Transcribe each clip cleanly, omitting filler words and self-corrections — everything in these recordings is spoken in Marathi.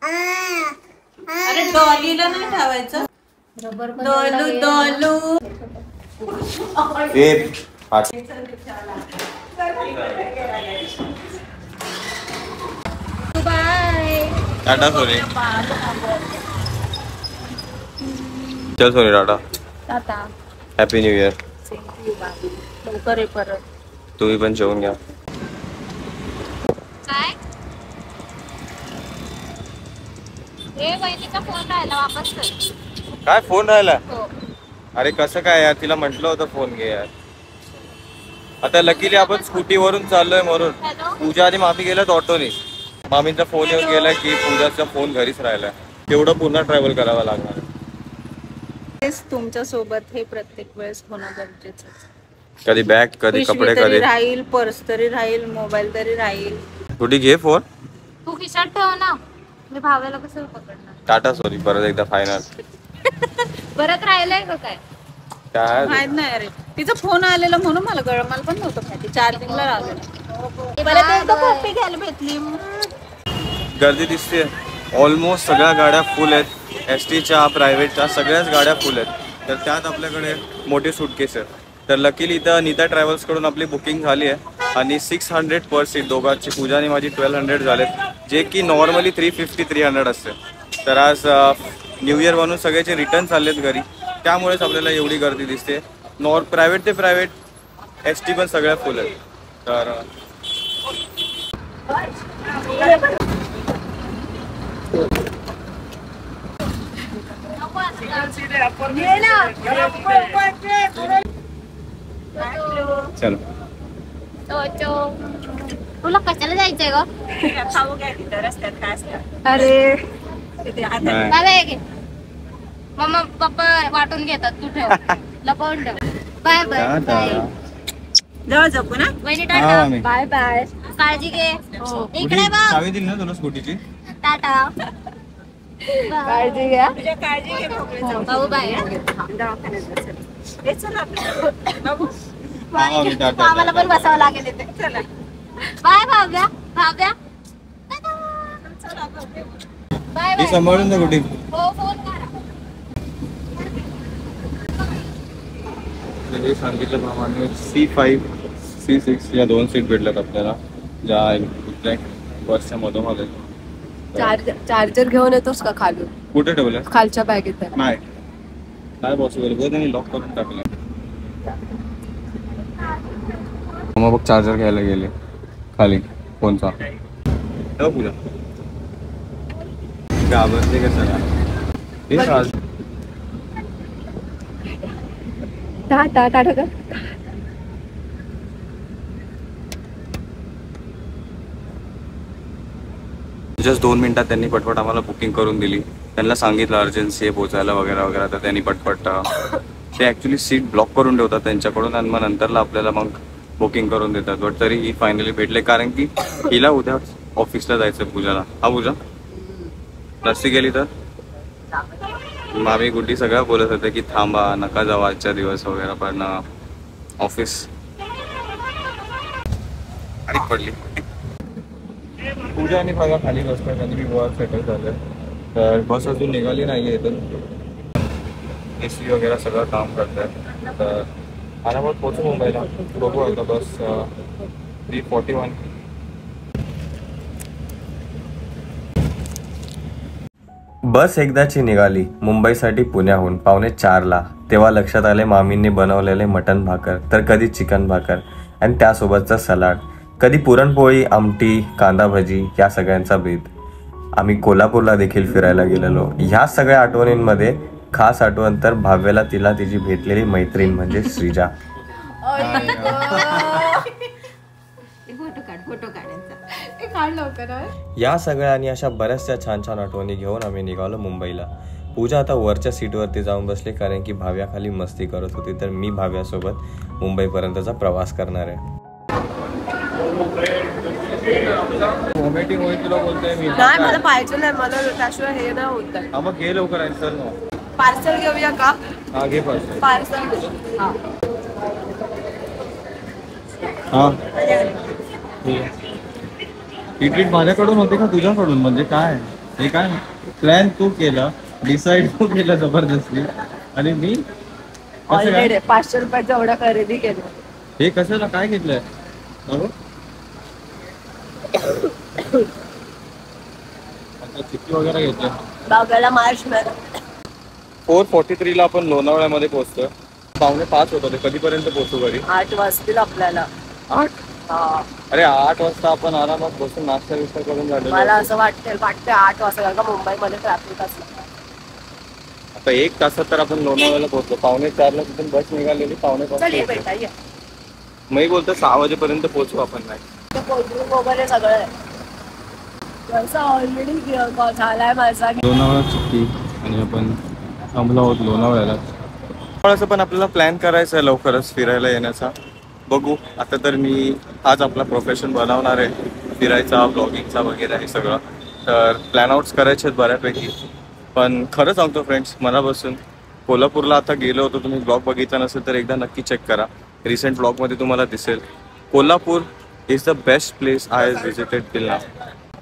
अरे डॉलीला नाही ठेवायचं. डॉलू डॉलू बाय टाटा सॉरी. चल sorry Tata. Tata. Happy new year. लवकर ये परत. तुम्ही पण जेवून घ्या. काय ए वहिनीचा फोन राहिला वापस कर. काय फोन राहिला? हो. अरे कसं काय यार, तिला म्हटलं होतं फोन घे यार. आता लकीली आपण स्कूटीवरून चाललोय म्हणून. पूजा आणि मामी गेल्यात ऑटोने. मामींचा फोन येऊन गेलाय की पूजाचा फोन घरीच राहिलाय. तेवढं पुन्हा ट्रॅव्हल करावं लागणार. तुमच्या सोबत हे प्रत्येक वेळेस होणं गरजेचं. कधी बॅग, कधी कपडे, कधी राहील, पर्स तरी राहील, मोबाईल तरी राहील. कुठे घे फोन. तू खिशात ठेव ना. मी भावाला कसं पकडणार. टाटा सॉरी परत एकदा फायनल. परत राहिलंय का काय काय माहित नाही अरे. तिचा फोन आलेला म्हणून मला मला पण नव्हतं माहिती. चार्जिंगला लावलेला. कॉपी घ्यायला भेटली. गर्दी दिसते. ऑलमोस्ट सगळ्या गाड्या फुल आहेत. STच्या, प्रायव्हेटच्या सगळ्याच गाड्या फुल आहेत. तर त्यात आपल्याकडे मोठे सूटकेस आहेत. तर लकीली इथं नीता ट्रॅव्हल्सकडून आपली बुकिंग झाली आहे आणि 600 पर सीट दोघांची. पूजा आणि माझी 1200 झालेत, जे की नॉर्मली 350-300 असते. तर आज न्यू इयर म्हणून सगळ्याचे रिटर्न चाललेत घरी, त्यामुळेच आपल्याला एवढी गर्दी दिसते. प्रायव्हेट ते प्रायव्हेट, ST पण सगळ्या फुल आहेत. तर चलो. तुला कशाला जायचंय ग. अरे मम्मा पप्पा वाटून घेतात. तू ठेव लपवून ठेव. Bye bye bye. जवळ जपू ना. वहिनी टाटा. Bye bye. काळजी घे. इकडे बघ. चावी दिली ना तुला स्कूटीची. टाटा. काळजी घ्या. भाऊ बाय. आम्हाला पण बसावं लागेल इथे. चला bye Bhavya. Bhavya bye bye. सांभाळून जा कुठे. हो फोन करा. सांगितल्याप्रमाणे C5, C6 या 2 सीट भेटल्यात आपल्याला, ज्या एक्झॅक्ट बसच्या मधोमध आहेत. चार्जर घेऊन येतोस का खाली. कुठे ठेवलं. खालच्या बॅगेत आहे. नाही काय पॉसिबल. त्यांनी लॉक करून टाकलं. मग बघ चार्जर घ्यायला गेले खाली फोनचा. पूजा घाबरते का सगळा. टाटा टाटा का. जस्ट 2 मिनिटात त्यांनी पटपट आम्हाला बुकिंग करून दिली. त्यांना सांगितलं अर्जन्सी आहे पोचायला वगैरे वगैरे. तर त्यांनी पटपट ते ॲक्च्युली सीट ब्लॉक करून ठेवतात त्यांच्याकडून आणि मग नंतरला आपल्याला मग बुकिंग करून देतात. बट तरी ही फायनली भेटले, कारण की हिला उद्या ऑफिसला जायचं पूजाला. हा पूजा नसती गेली तर मामी गुड्डी सगळ्या बोलत होते की थांबा, नका जाऊ आजच्या दिवस वगैरे, पण ऑफिस आणि पडली. पूजा आणि बघा खाली बसतात आणि मी गोवा सेटल झालं. तर बस अजून निघाली नाही आहे. इथून AC वगैरे सगळं काम करत आहे. तर आरामात पोचू मुंबईला. बघू आता बस 3:41. बस एकदाची निघाली मुंबईसाठी पुण्याहून 3:45ला. तेव्हा लक्षात आले मामींनी बनवलेले मटण भाकर, तर कधी चिकन भाकर आणि त्यासोबतचा सलाड, कधी पुरणपोळी, आमटी, कांदा भजी, या सगळ्यांचा भेद. आम्ही कोल्हापूरला देखील फिरायला गेलेलो. ह्या सगळ्या आठवणींमध्ये खास आठवण तर भाव्याला तिला तिची भेटलेली मैत्रीण म्हणजे श्रीजा. या सगळ्या आणि अशा बऱ्याचशा छान छान आठवणी घेऊन आम्ही निघालो मुंबईला. पूजा आता वरच्या सीटवरती जाऊन बसली, कारण की भाव्या खाली मस्ती करत होती. तर मी भाव्यासोबत मुंबईपर्यंतचा प्रवास करणार आहे. नाही मला पाहिजे नाही. मला त्याशिवाय हे नाही होत. मग घे लवकर. पार्सल घेऊया का. हा घे पार्सल. पार्सल. हा ही ट्रीट माझ्याकडून होते का तुझ्याकडून, म्हणजे काय. हे काय प्लॅन तू केला, डिसाईड तू केला जबरदस्ती, आणि मी कसं काय? ऑलरेडी 500 रुपयाचं एवढं खरेदी केलं. हे कशाला काय घेतलंय? चिक्की वगैरे घेतलं. बागाला मार्च मध्ये 4:43 ला आपण लोणावळ्यामध्ये पोहोचतोय. 4:45 होत होते. कधीपर्यंत पोहोचू घरी? 8 वाजतील आपल्याला. 8? हा. अरे 8 वाजता आपण आरामात बसून नाश्ता विस्ता करून झालेलो. मला असं वाटतंय 8 वाजता, कारण का मुंबईमध्ये ट्रॅफिक असलं. आता 1 तासात तर आपण लोणावळ्याला पोहोचलो. 4:45 ला तिथून बस निघालेली. 4:45 चल ये बेटा ये. मी बोलतो 6 वाजेपर्यंत पोहोचू आपण. नाही कोल्ड्रिंक वगैरे सगळं आहे. जसं ऑलरेडी झालाय माझा. लोणावळा चिक्की आणि आपण थांबलो आहोत लोणावळ्याला. लोणावळ्याचं पण आपल्याला प्लॅन करायचा आहे लवकरच फिरायला येण्याचा. बघू. आता तर मी आज आपला प्रोफेशन बनवणार आहे फिरायचा, ब्लॉगिंगचा वगैरे हे सगळं. तर प्लॅन आउट्स करायचे आहेत बऱ्यापैकी. पण खरं सांगतो फ्रेंड्स, मनापासून कोल्हापूरला आता गेलो होतो. तुम्ही ब्लॉग बघितला नसेल तर एकदा नक्की चेक करा. रिसेंट ब्लॉगमध्ये तुम्हाला दिसेल. Kolhapur is the best place I has visited till नाव.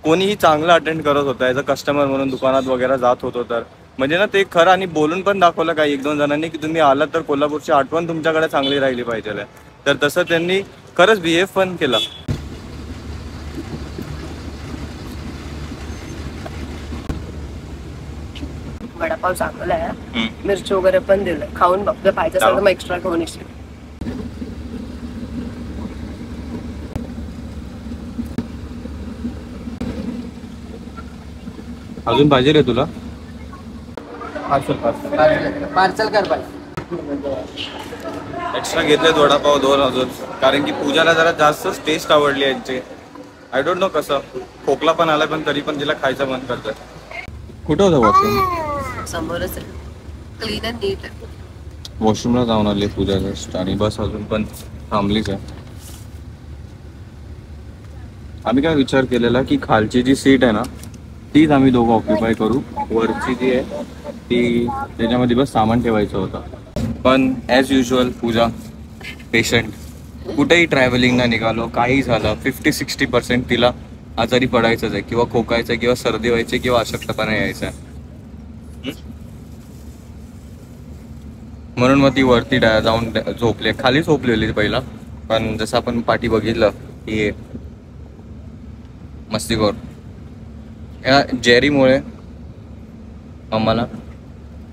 कोणीही चांगलं अटेंड करत होतं ॲज अ कस्टमर म्हणून, दुकानात वगैरे जात होतो तर म्हणजे ना ते खरं, आणि बोलून पण दाखवलं काही 1-2 जणांनी की तुम्ही आलात तर कोल्हापूरची आठवण तुमच्याकडे चांगली राहिली पाहिजे. तर तसं त्यांनी खरंच बिहेव पण केला. वडापाव चांगला आहे. मिरची वगैरे पण दिलं. खाऊन बघ, पाहिजे असेल तर मग एक्स्ट्रा घेऊन येशील. अजून पाहिजे रे तुला? पार्सल कर बाय. एक्स्ट्रा घेतलेत वडापाव 2 अजून, कारण की पूजाला जरा जास्तच टेस्ट आवडली यांची. आय डोंट नो कसं. खोकला पण आलाय पण तरी पण तिला खायचं मन करतंय. कुठं होतं वॉशरूम? समोरच आहे. क्लीन अँड नीट आहे. वॉशरूमला जाऊन आले पूजा जस्ट, आणि बस अजून पण थांबलीच आहे. आम्ही काय विचार केलेला की खालची जी सीट आहे ना तीच आम्ही दोघं ऑक्युपाय करू. वरची जी आहे ती त्याच्यामध्ये बस सामान ठेवायचं होतं. पण ॲज युजल पूजा पेशंट, कुठेही ट्रॅव्हलिंगला निघालो काही झालं 50-60% तिला आजारी पडायचंच आहे, किंवा खोकायचं, किंवा सर्दी व्हायची, किंवा अशक्तपणा यायचा. म्हणून मग ती वरती जाऊन झोपले. खाली झोपलेली पहिला, पण जसं आपण पाठी बघितलं की मस्तीखोर या जेरीमुळे आम्हाला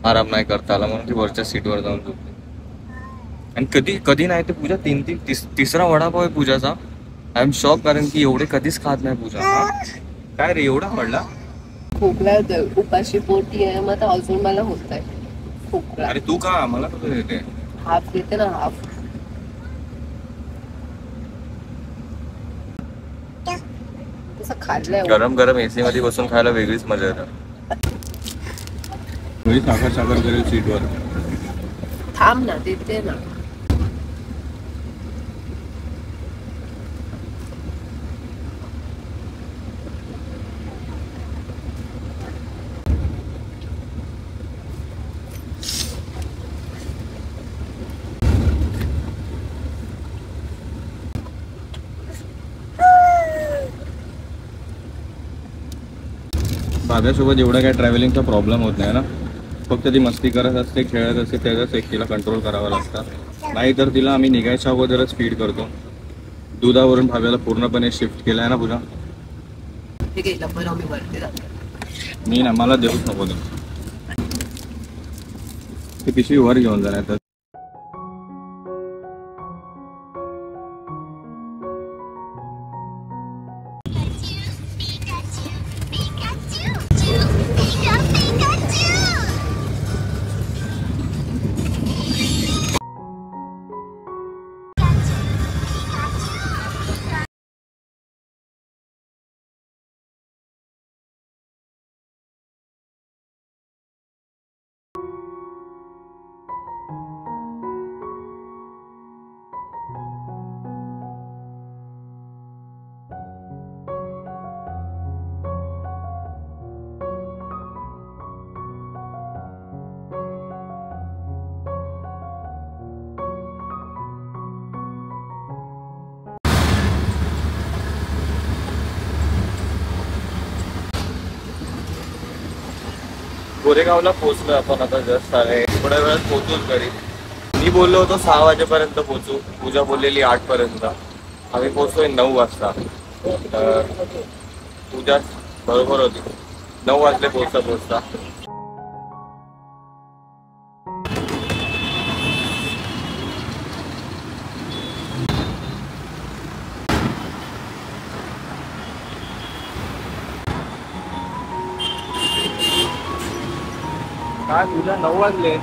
आराम नाही करता आला, म्हणून ती वरच्या सीटवर जाऊन झोपली. आणि कधी कधी नाही ते पूजा तिसरा वडापाव आहे पूजाचा. आय एम शॉक, कारण की एवढे कधीच खात नाही पूजा. काय रे एवढा पडला? खोकला उपाशी पोटी आहे, मग अजून मला होत आहे खोकला. अरे तू का मला कसं देते? हाफ देते ना, हाफ. तसं खाल्लंय. गरम गरम एसी मध्ये बसून खायला वेगळीच मजा येते. साखर साखर करेल सीटवर. थांब ना, देते ना. माझ्यासोबत एवढा काय ट्रॅव्हलिंगचा प्रॉब्लेम होत नाही ना. फक्त ती मस्ती करत असते, खेळत असते, त्याचाच एक तिला कंट्रोल करावा लागतं. नाहीतर तिला आम्ही निघायच्या अगोदरच फीड करतो. दुधावरून भाव्याला पूर्णपणे शिफ्ट केलं आहे ना पूजा. ठीक आहे, लवकर मी वरती जातो. मी ना, मला देऊच नको ते पिशवी वर घेऊन जाणार. गोरेगावला पोहोचलो आपण आता जस्ट आहे. थोड्या वेळात पोहोचूच घरी. मी बोललो होतो 6 वाजेपर्यंत पोहोचू, पूजा बोललेली 8 पर्यंत. आम्ही पोहोचतोय 9 वाजता. तर पूजा बरोबर होती, 9 वाजले पोहोचता पोहोचता. काय पूजा 9 वाजले.